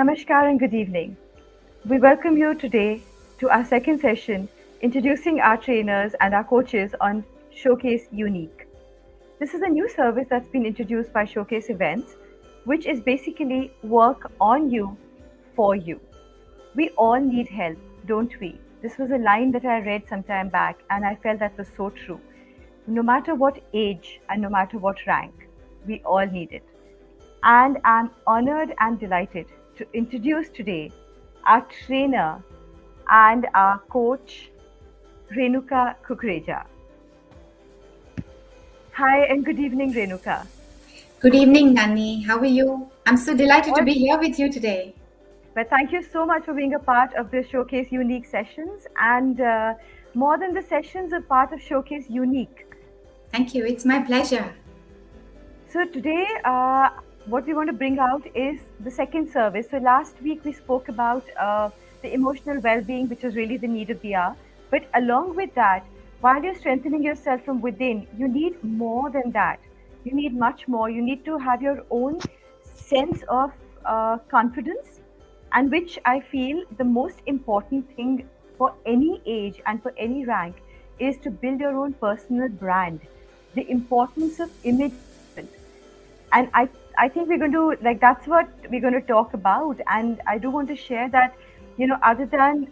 Namaskar and good evening. We welcome you today to our second session introducing our trainers and our coaches on Showcase YOUnique. This is a new service that's been introduced by Showcase Events, which is basically work on you for you. We all need help, don't we? This was a line that I read some time back and I felt that was so true. No matter what age and no matter what rank, we all need it. And I'm honored and delighted to introduce today our trainer and our coach, Renuka Kukreja. Hi and good evening, Renuka. Good evening, Nani. How are you? I'm so delighted to All, be here with you today. but thank you so much for being a part of the Showcase Unique sessions and more than the sessions, a part of Showcase Unique. Thank you. It's my pleasure. So today, what we want to bring out is the second service. So last week we spoke about the emotional well-being, which is really the need of the hour. But along with that, while you're strengthening yourself from within, you need more than that. You need much more. You need to have your own sense of confidence, and which I feel the most important thing for any age and for any rank is to build your own personal brand. The importance of image, and I think we're going to like that's what we're going to talk about. And I do want to share that, other than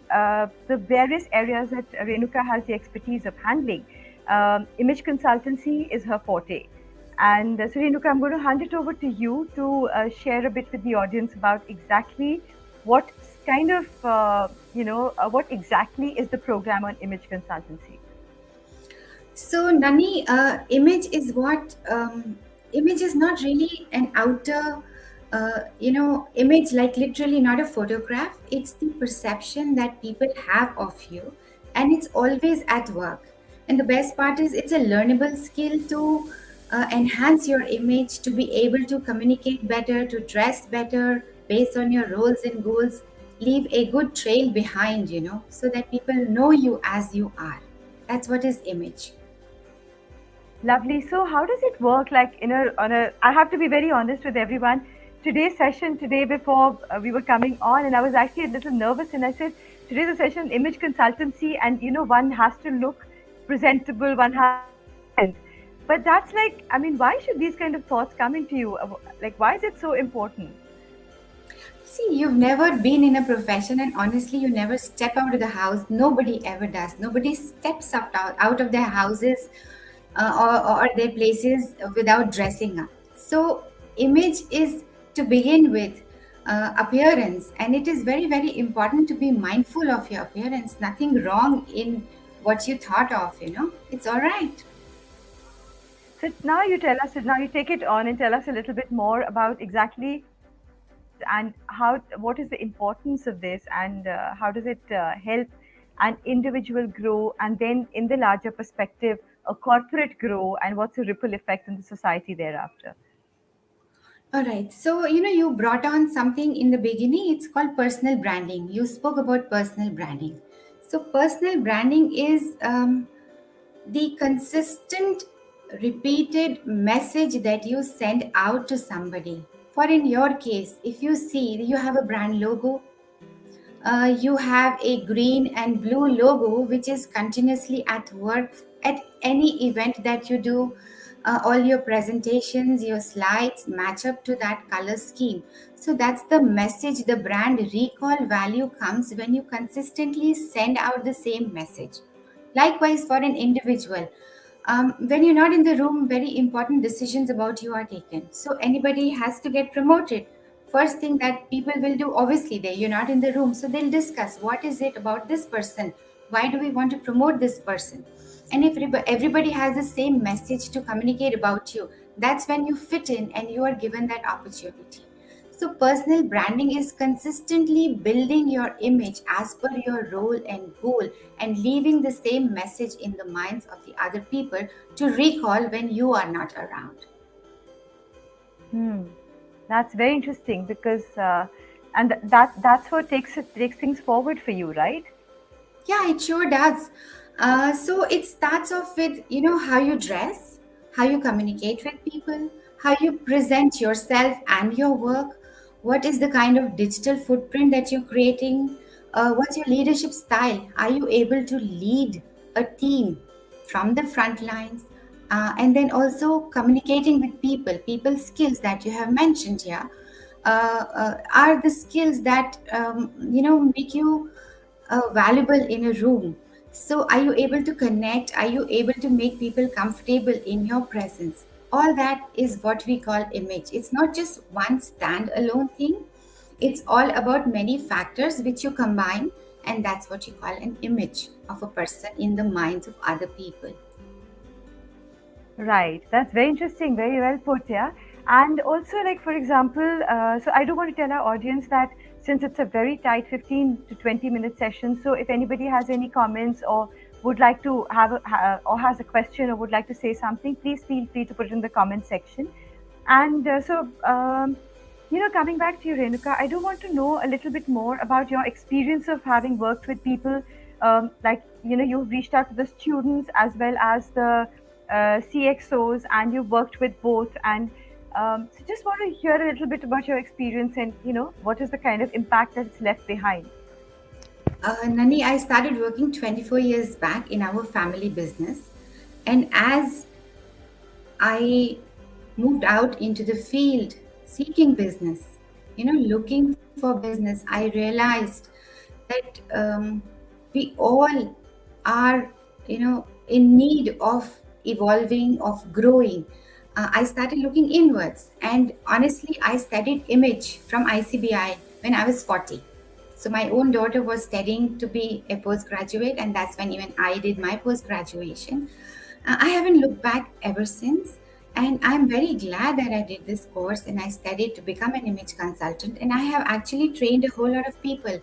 the various areas that Renuka has the expertise of handling, image consultancy is her forte. And so Renuka, I'm going to hand it over to you to share a bit with the audience about exactly what kind of what exactly is the program on image consultancy. So, Nani, image is not really an outer, image, like literally not a photograph. It's the perception that people have of you, and it's always at work. And the best part is, it's a learnable skill to enhance your image, to be able to communicate better, to dress better based on your roles and goals, leave a good trail behind, so that people know you as you are. That's what is image. Lovely. So how does it work? Like I have to be very honest with everyone. Today's session today before we were coming on, and I was actually a little nervous, and I said today's a session image consultancy, and one has to look presentable, one has, but that's like, I mean, why should these kind of thoughts come into you? Like, why is it so important? See, you've never been in a profession, and honestly, you never step out of the house. Nobody ever does. Nobody steps out of their houses or their places without dressing up. So, image is to begin with appearance, and it is very, very important to be mindful of your appearance. Nothing wrong in what you thought of, it's all right. So now you tell us, now you take it on and tell us a little bit more about exactly and how, what is the importance of this, and how does it help an individual grow, and then in the larger perspective a corporate grow, and what's the ripple effect in the society thereafter. All right. So, you brought on something in the beginning. It's called personal branding. You spoke about personal branding. So, personal branding is the consistent, repeated message that you send out to somebody. For in your case, if you see you have a brand logo, you have a green and blue logo which is continuously at work at any event that you do. All your presentations, your slides match up to that color scheme. So that's the message. The brand recall value comes when you consistently send out the same message. Likewise, for an individual, when you're not in the room, very important decisions about you are taken. So anybody has to get promoted. First thing that people will do, obviously, you're not in the room, so they'll discuss what is it about this person. Why do we want to promote this person? And if everybody has the same message to communicate about you, that's when you fit in and you are given that opportunity. So, personal branding is consistently building your image as per your role and goal and leaving the same message in the minds of the other people to recall when you are not around. Hmm. That's very interesting because and that's what takes things forward for you, right? Yeah, it sure does. So it starts off with, how you dress, how you communicate with people, how you present yourself and your work, What is the kind of digital footprint that you're creating? What's your leadership style? Are you able to lead a team from the front lines? And then also communicating with people skills that you have mentioned here are the skills that make you valuable in a room. So, are you able to connect? Are you able to make people comfortable in your presence? All that is what we call image. It's not just one standalone thing, it's all about many factors which you combine, and that's what you call an image of a person in the minds of other people. Right. That's very interesting. Very well put, yeah. And also, like, for example, so I do want to tell our audience that since it's a very tight 15 to 20-minute session, so if anybody has any comments or would like to or has a question or would like to say something, please feel free to put it in the comment section. And coming back to you, Renuka, I do want to know a little bit more about your experience of having worked with people. You've reached out to the students as well as the CXOs, and you've worked with both. And so, just want to hear a little bit about your experience and, what is the kind of impact that it's left behind. Nani, I started working 24 years back in our family business. And as I moved out into the field seeking business, looking for business, I realized that we all are, in need of evolving, of growing. I started looking inwards, and honestly, I studied image from ICBI when I was 40. So my own daughter was studying to be a postgraduate, and that's when even I did my post graduation. I haven't looked back ever since. And I'm very glad that I did this course and I studied to become an image consultant. And I have actually trained a whole lot of people.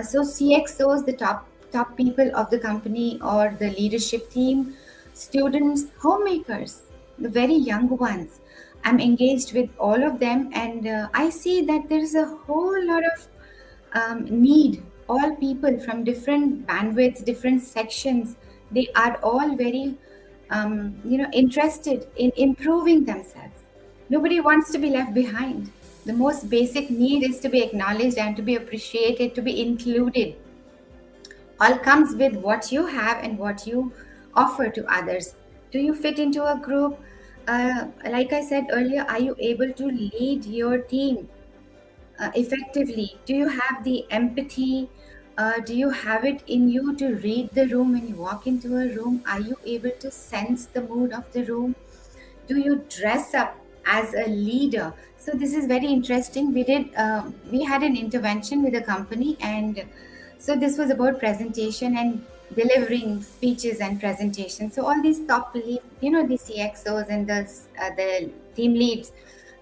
So CXOs, the top people of the company or the leadership team, students, homemakers, the very young ones. I'm engaged with all of them, and I see that there is a whole lot of need. All people from different bandwidths, different sections, they are all very interested in improving themselves. Nobody wants to be left behind. The most basic need is to be acknowledged and to be appreciated, to be included. All comes with what you have and what you offer to others. Do you fit into a group? Like I said earlier, are you able to lead your team effectively? Do you have the empathy? Do you have it in you to read the room when you walk into a room? Are you able to sense the mood of the room? Do you dress up as a leader? So this is very interesting. We had an intervention with a company, and so this was about presentation and delivering speeches and presentations. So all these top lead, the CXOs and the team leads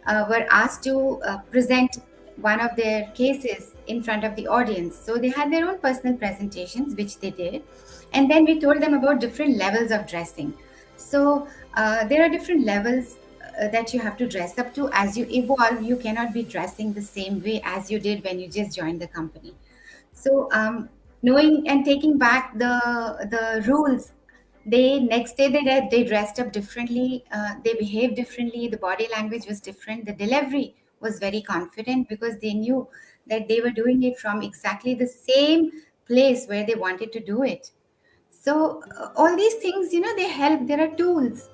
were asked to present one of their cases in front of the audience. So they had their own personal presentations, which they did. And then we told them about different levels of dressing. So there are different levels that you have to dress up to. As you evolve, you cannot be dressing the same way as you did when you just joined the company. So knowing and taking back the rules, they next day they dressed up differently. They behaved differently. The body language was different. The delivery was very confident because they knew that they were doing it from exactly the same place where they wanted to do it. So all these things, they help. There are tools,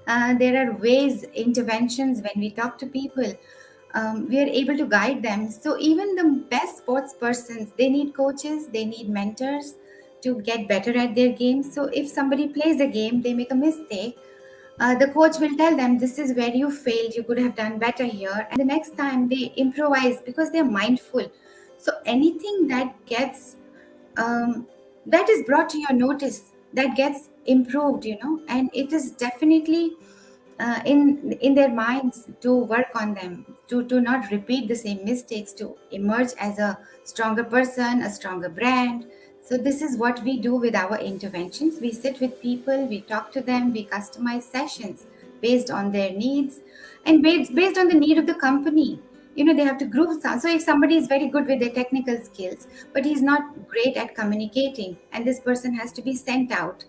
there are ways, interventions. When we talk to people, we are able to guide them. So even the best sports persons, they need coaches, they need mentors to get better at their game. So if somebody plays a game, they make a mistake, the coach will tell them, this is where you failed, you could have done better here, and the next time they improvise because they're mindful. So anything that gets that is brought to your notice, that gets improved, and it is definitely in their minds to work on them, to not repeat the same mistakes, to emerge as a stronger person, a stronger brand. So this is what we do with our interventions. We sit with people, we talk to them, we customize sessions based on their needs and based on the need of the company. They have to group some. So if somebody is very good with their technical skills, but he's not great at communicating, and this person has to be sent out,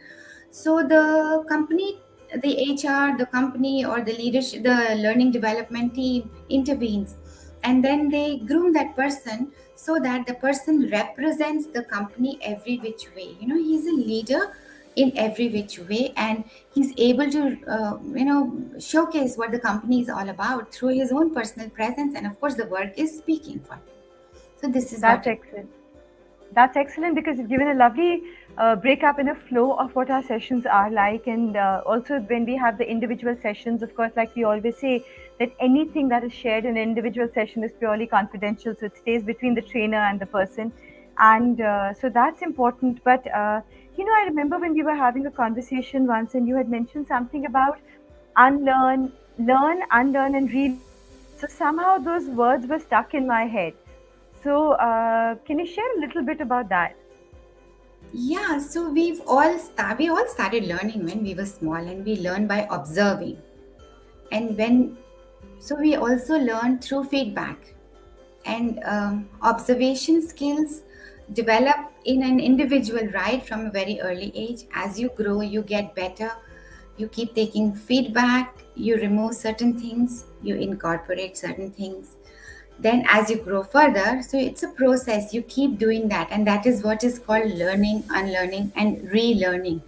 so the company, the HR, the company, or the leadership, the learning development team intervenes and then they groom that person so that the person represents the company every which way. He's a leader in every which way, and he's able to showcase what the company is all about through his own personal presence, and of course the work is speaking for him. So this is That's what it. excellent. That's excellent because you've given a lovely breakup and a flow of what our sessions are like. And also, when we have the individual sessions, of course, like we always say, that anything that is shared in an individual session is purely confidential. So it stays between the trainer and the person. And so that's important. But, I remember when we were having a conversation once and you had mentioned something about unlearn, learn, unlearn, and relearn. So somehow those words were stuck in my head. So, can you share a little bit about that? Yeah, so we all started learning when we were small, and we learn by observing. And when so we also learn through feedback, and observation skills develop in an individual right from a very early age. As you grow, you get better, you keep taking feedback, you remove certain things, you incorporate certain things. Then as you grow further, so it's a process, you keep doing that, and that is what is called learning, unlearning, and relearning.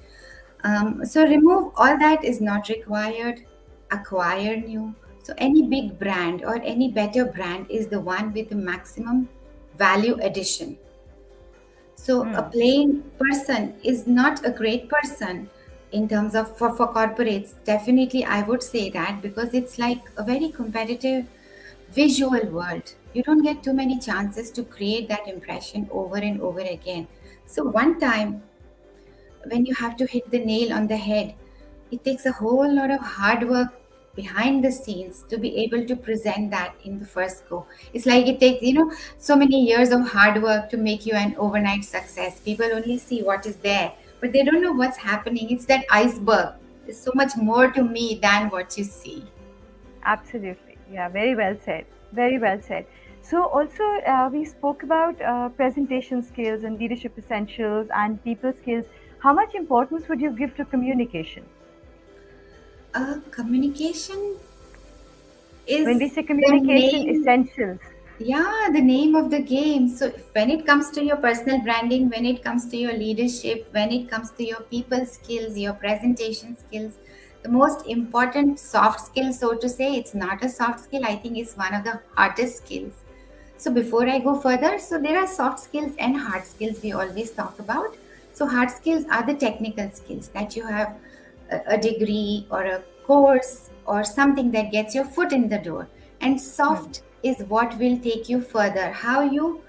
So remove all that is not required, acquire new. So any big brand or any better brand is the one with the maximum value addition. So a Hmm. plain person is not a great person in terms of for corporates. Definitely, I would say that, because it's like a very competitive visual world. You don't get too many chances to create that impression over and over again. So one time when you have to hit the nail on the head, it takes a whole lot of hard work behind the scenes to be able to present that in the first go. It's like it takes, so many years of hard work to make you an overnight success. People only see what is there, but they don't know what's happening. It's that iceberg. There's so much more to me than what you see. Absolutely. Yeah, very well said. Very well said. So, also, we spoke about presentation skills and leadership essentials and people skills. How much importance would you give to communication? Communication When we is say the communication name. essentials. Yeah, the name of the game. So, when it comes to your personal branding, when it comes to your leadership, when it comes to your people skills, your presentation skills, the most important soft skill, so to say, it's not a soft skill, I think it's one of the hardest skills. So, before I go further, so there are soft skills and hard skills we always talk about. So, hard skills are the technical skills that you have a degree or a course or something that gets your foot in the door. And Hmm. soft is what will take you further. How you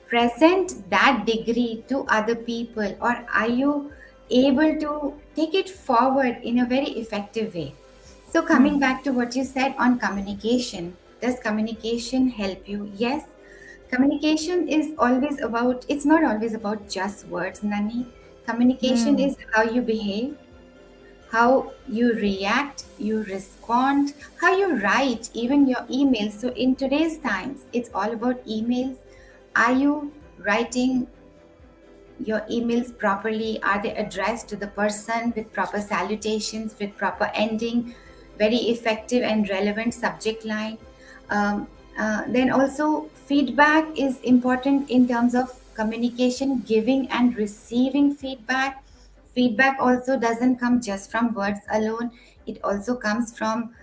present that degree to other people, or are you able to take it forward in a very effective way? So, coming Hmm. back to what you said on communication, does communication help you? Yes. Communication is always about, it's not always about just words, Nani. Communication Hmm. is how you behave, how you react, you respond, how you write, even your emails. So, in today's times, it's all about emails. Are you writing your emails properly? Are they addressed to the person with proper salutations, with proper ending, very effective and relevant subject line? Um, then also, feedback is important in terms of communication, giving and receiving feedback. Feedback also doesn't come just from words alone, it also comes from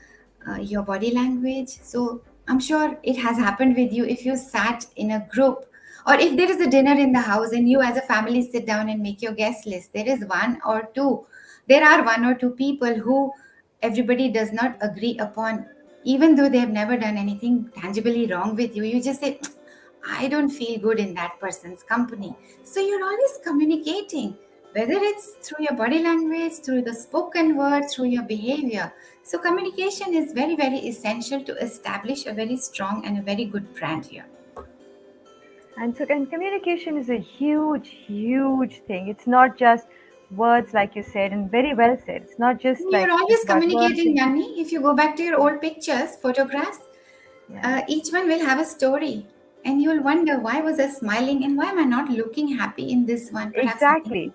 your body language. So I'm sure it has happened with you if you sat in a group, or if there is a dinner in the house and you as a family sit down and make your guest list. There are one or two people who everybody does not agree upon, even though they have never done anything tangibly wrong with you. You just say, I don't feel good in that person's company. So you're always communicating, whether it's through your body language, through the spoken word, through your behavior. So communication is very, very essential to establish a very strong and a very good brand here. And communication is a huge, huge thing. It's not just words, like you said, and very well said. It's not just You're like just always about words. communicating, Nani. If you go back to your old pictures, photographs, Yeah, each one will have a story. And you'll wonder, why was I smiling and why am I not looking happy in this one? Perhaps something. exactly.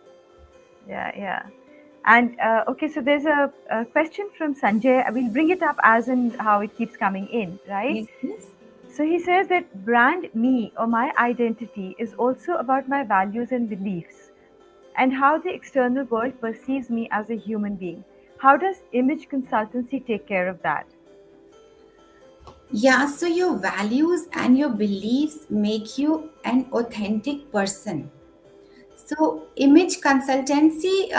Yeah, yeah. And okay, so there's a question from Sanjay. We'll bring it up as in how it keeps coming in, right? Yes, yes. So he says that brand me or my identity is also about my values and beliefs and how the external world perceives me as a human being. How does image consultancy take care of that? Yeah, so your values and your beliefs make you an authentic person. So, image consultancy,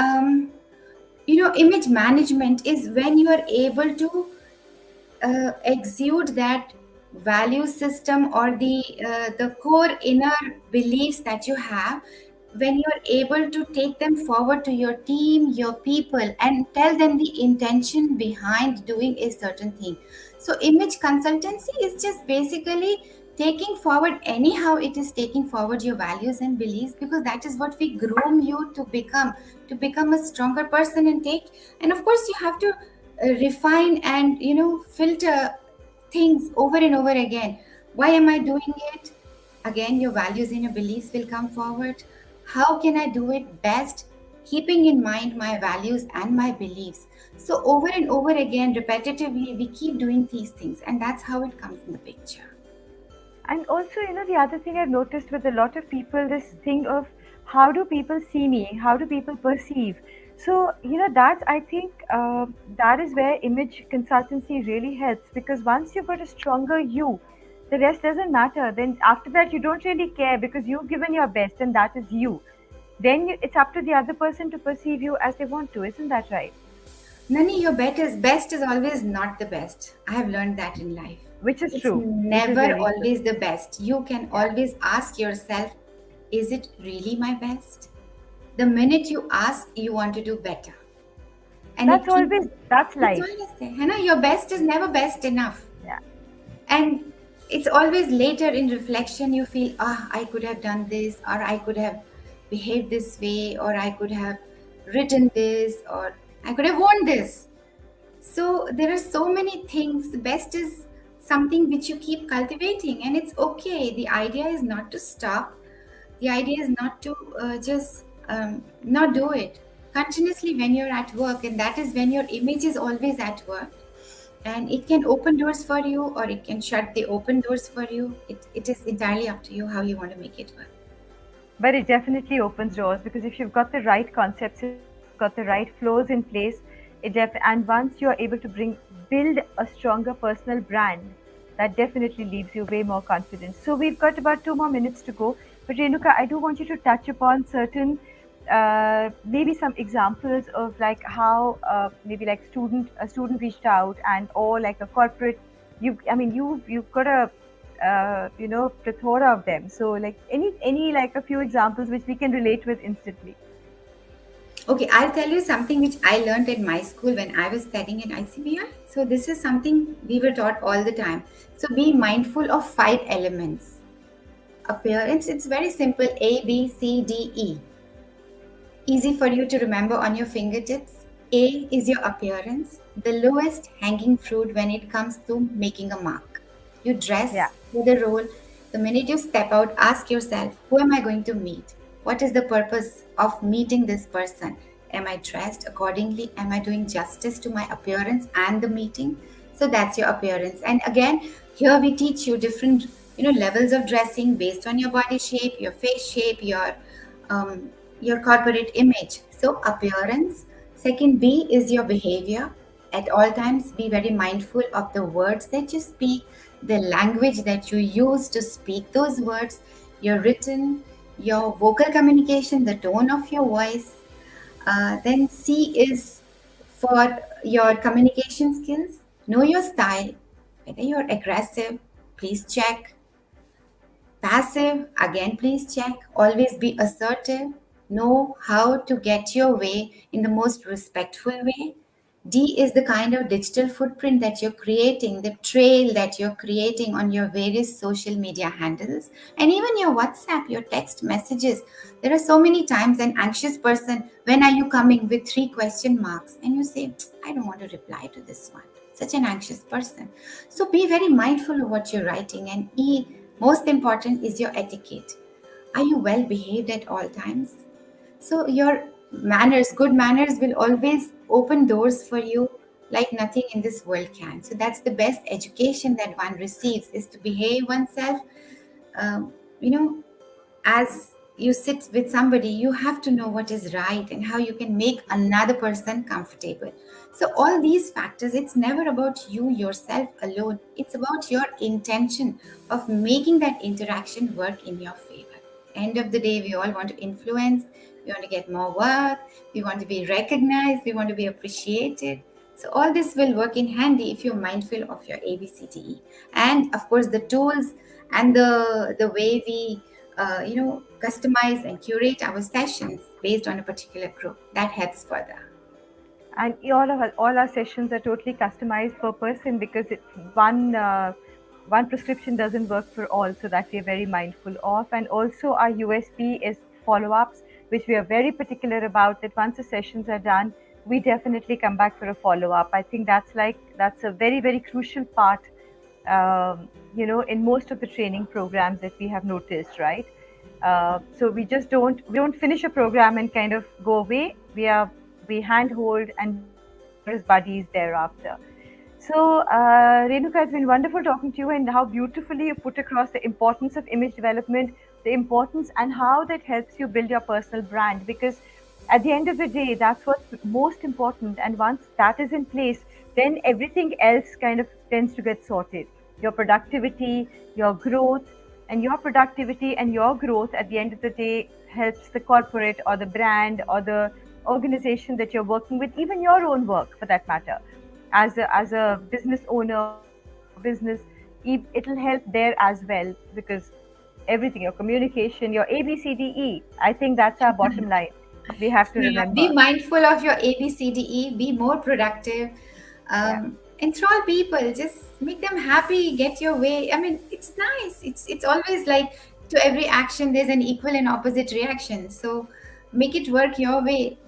image management is when you are able to exude that value system or the core inner beliefs that you have, when you're able to take them forward to your team, your people, and tell them the intention behind doing a certain thing. So image consultancy is just basically taking forward, anyhow it is taking forward your values and beliefs, because that is what we groom you to become a stronger person and take. And of course you have to refine and filter things over and over again. Why am I doing it? Again, your values and your beliefs will come forward. How can I do it best, keeping in mind my values and my beliefs? So over and over again, repetitively, we keep doing these things, and that's how it comes in the picture. And also, the other thing I've noticed with a lot of people, this thing of how do people see me? How do people perceive? So, that's, I think, that is where image consultancy really helps because once you've got a stronger you, the rest doesn't matter. Then after that, you don't really care because you've given your best and that is you. Then it's up to the other person to perceive you as they want to. Isn't that right? Nani, your best is always not the best. I have learned that in life. Which is It's true. Which is never really true. always the best. You can Yeah. always ask yourself, is it really my best? The minute you ask, you want to do better. And That's it keeps, always, that's it's life. always there. Hannah, your best is never best enough. Yeah. And it's always later in reflection you feel, I could have done this, or I could have behaved this way, or I could have written this, or I could have worn this. So there are so many things. The best is something which you keep cultivating, and it's okay. The idea is not to stop. The idea is not to just not do it continuously when you're at work, and that is when your image is always at work. And it can open doors for you, or it can shut the open doors for you. It is entirely up to you how you want to make it work. But it definitely opens doors because if you've got the right concepts, if you've got the right flows in place, and once you're able to build a stronger personal brand, that definitely leaves you way more confident. So we've got about 2 more minutes to go. But Renuka, I do want you to touch upon certain, maybe some examples of like how maybe like a student reached out and or like a corporate. You've got a plethora of them. So like any like a few examples which we can relate with instantly. Okay, I'll tell you something which I learned at my school when I was studying at ICBI. So this is something we were taught all the time. So be mindful of 5 elements. Appearance, it's very simple: A, B, C, D, E. Easy for you to remember on your fingertips. A is your appearance, the lowest hanging fruit when it comes to making a mark. You Yeah. dress for the role. The minute you step out, ask yourself, who am I going to meet? What is the purpose of meeting this person? Am I dressed accordingly? Am I doing justice to my appearance and the meeting? So that's your appearance. And again, here we teach you different, levels of dressing based on your body shape, your face shape, um, your corporate image. So, appearance. Second, B is your behavior. At all times, be very mindful of the words that you speak, the language that you use to speak those words, your written, your vocal communication, the tone of your voice. Then, C is for your communication skills. Know your style. Whether you're aggressive, please check. Passive, again, please check. Always be assertive. Know how to get your way in the most respectful way. D is the kind of digital footprint that you're creating, the trail that you're creating on your various social media handles, and even your WhatsApp, your text messages. There are so many times an anxious person, when are you coming, with 3 question marks, and you say, I don't want to reply to this one. Such an anxious person. So be very mindful of what you're writing. And E, most important, is your etiquette. Are you well behaved at all times? So your manners, good manners will always open doors for you like nothing in this world can. So that's the best education that one receives, is to behave oneself. um, you know as you sit with somebody, you have to know what is right and how you can make another person comfortable. So all these factors, it's never about you yourself alone, it's about your intention of making that interaction work in your favor. End of the day, we all want to influence, we want to get more work, we want to be recognized, we want to be appreciated. So all this will work in handy if you're mindful of your ABCDE. And of course the tools and the way we customize and curate our sessions based on a particular group, that helps further. And all our sessions are totally customized per person because one prescription doesn't work for all, so that we are very mindful of. And also our USP is follow-ups, which we are very particular about. That once the sessions are done, we definitely come back for a follow-up. I think that's a very very crucial part, in most of the training programs that we have noticed, right? So we don't finish a program and kind of go away. We handhold and we work together as buddies thereafter. So, Renuka, it's been wonderful talking to you, and how beautifully you put across the importance of image development, the importance and how that helps you build your personal brand. Because at the end of the day, that's what's most important. And once that is in place, then everything else kind of tends to get sorted. Your productivity, your growth, and your productivity and your growth at the end of the day helps the corporate or the brand or the organization that you're working with, even your own work for that matter, as a business owner or running your business. It'll help there as well, because everything, your communication, your ABCDE, I think that's our bottom line we have to Yeah, be remember. mindful of your ABCDE, be more productive, Yeah. enthrall people, just make them happy, get your way. I mean, it's nice. It's always like, to every action there's an equal and opposite reaction. So make it work your way.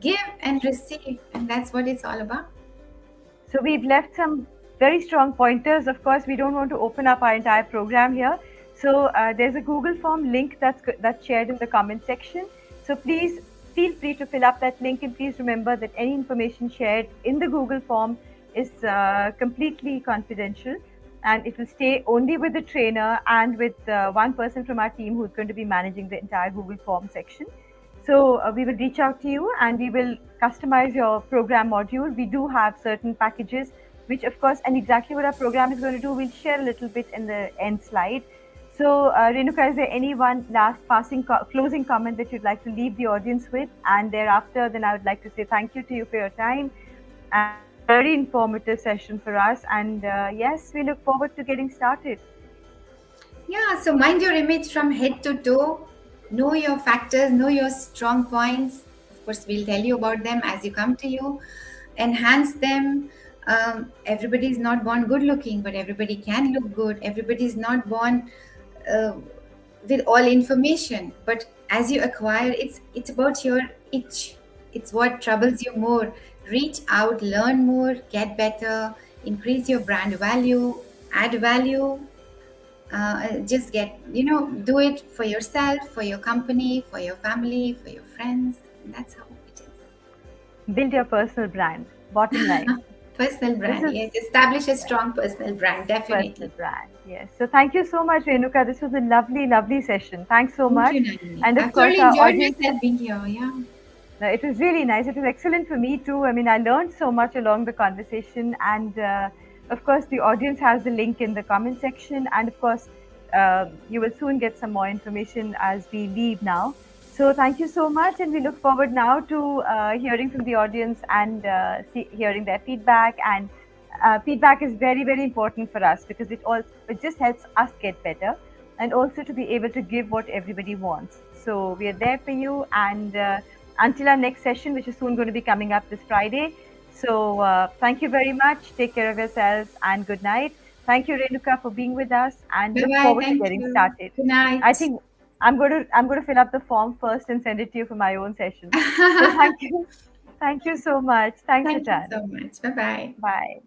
Give and receive, and that's what it's all about. So we've left some very strong pointers. Of course, we don't want to open up our entire program here. So there's a Google form link that's shared in the comment section. So please feel free to fill up that link, and please remember that any information shared in the Google form is completely confidential, and it will stay only with the trainer and with one person from our team who's going to be managing the entire Google form section. So we will reach out to you and we will customize your program module. We do have certain packages, which of course, and exactly what our program is going to do, we'll share a little bit in the end slide. So Renuka, is there any one last closing comment that you'd like to leave the audience with? And thereafter, then I would like to say thank you to you for your time. And it was a very informative session for us. And yes, we look forward to getting started. Yeah, so mind your image from head to toe. Know your factors, know your strong points. Of course, we'll tell you about them as you come to you. Enhance them. Everybody is not born good looking, but everybody can look good. Everybody is not born uh, with all information, but as you acquire, it's about your itch. It's what troubles you more. Reach out, learn more, get better, increase your brand value, add value. Just get, do it for yourself, for your company, for your family, for your friends. And that's how it Build your personal brand. Bottom line. is. Personal This brand, is yes. Establish a strong personal brand, personal definitely. brand. Yes. So thank you so much, Renuka. This was a lovely, lovely session. Thanks so Thank much. you, Nandini. And of I've course, thoroughly our enjoyed audience. myself being here. Yeah. It was really nice. It was excellent for me too. I mean, I learned so much along the conversation. And of course, the audience has the link in the comment section. And of course, you will soon get some more information as we leave now. So thank you so much. And we look forward now to hearing from the audience and hearing their feedback. And feedback is very, very important for us because it just helps us get better, and also to be able to give what everybody wants. So we are there for you. And until our next session, which is soon going to be coming up this Friday. So thank you very much. Take care of yourselves and good night. Thank you, Renuka, for being with us, and Bye look bye. forward to Thank getting you. started. Good I night. think I'm going to fill up the form first and send it to you for my own session. So thank you. Thank you so much. Thanks a Thank you ton. so much. Bye bye. Bye.